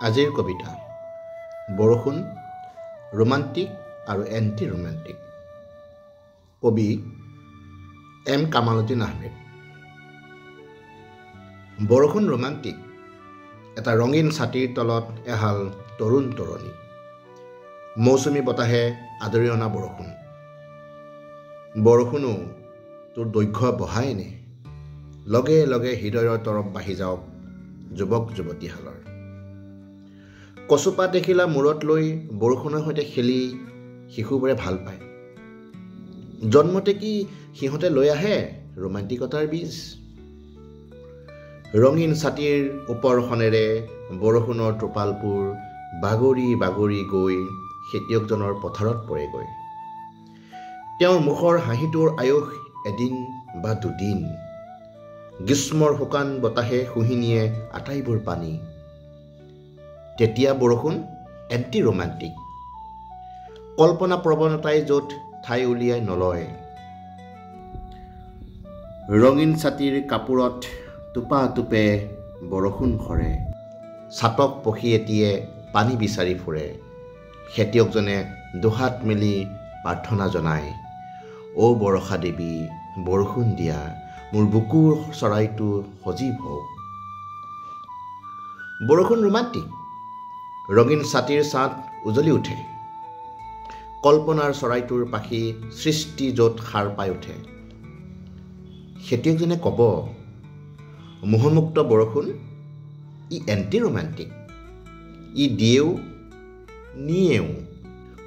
আজিৰ কবিতা বৰষুণ ৰোমান্টিক আৰু এণ্টি ৰোমান্টিক। কবি এম কামালুদ্দিন আহমেদ। বৰষুণ ৰোমান্টিক, এটা ৰঙীন ছাতিৰ তলত এহাল তৰুণ তৰণী। মৌচুমী বতাহে আদৰি অনা বৰষুণ। বৰষুণো তোৰ দৈৰ্ঘ্য বঢ়াই নে, লগে লগে হৃদয়ৰ তৰপ বাঢ়ি যাওক যুৱক যুৱতীহালৰ। কচুপাত দেখিলা মূৰত লৈ বৰষুণৰ সৈতে খেলি শিশুবোৰে ভাল পায়। জন্মতে কি সিহঁতে লৈ আহে ৰোমান্টিকতাৰ বীজ? ৰঙীন ছাতিৰ ওপৰখনেৰে বৰষুণৰ টোপালবোৰ বাগৰি বাগৰি গৈ খেতিয়কজনৰ পথাৰত পৰেগৈ। তেওঁৰ মুখৰ হাঁহিটোৰ আয়ুস এদিন বা দুদিন। গ্ৰীষ্মৰ শুকান বতাহে শুহি নিয়ে আটাইবোৰ পানী। তেতিয়া বৰষুণ এণ্টি ৰোমান্টিক। কল্পনা প্ৰৱণতাই য'ত ঠাই উলিয়াই নলয়। ৰঙীন ছাতিৰ কাপোৰত টোপা টোপে বৰষুণ সৰে। ছাটক পখী এটিয়ে পানী বিচাৰি ফুৰে। খেতিয়কজনে দুহাত মেলি প্ৰাৰ্থনা জনায়, অ' বৰষা দেৱী, বৰষুণ দিয়া, মোৰ বুকুৰ চৰাইটো সজীৱ হওক। বৰষুণ ৰোমান্টিক। ৰঙীন ছাতিৰ ছাট উজলি উঠে। কল্পনাৰ চৰাইটোৰ পাখি সৃষ্টি য'ত সাৰ পাই উঠে। খেতিয়কজনে ক'ব, মোহমুক্ত বৰষুণ ই এণ্টি ৰোমান্টিক। ই দিয়েও নিয়েও।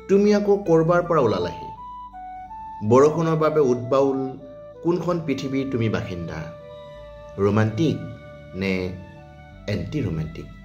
তুমি আকৌ ক'ৰবাৰ পৰা ওলালাহি? বৰষুণৰ বাবে উদ্বাউল কোনখন পৃথিৱীৰ তুমি বাসিন্দা? ৰোমান্টিক নে এণ্টি ৰোমান্টিক?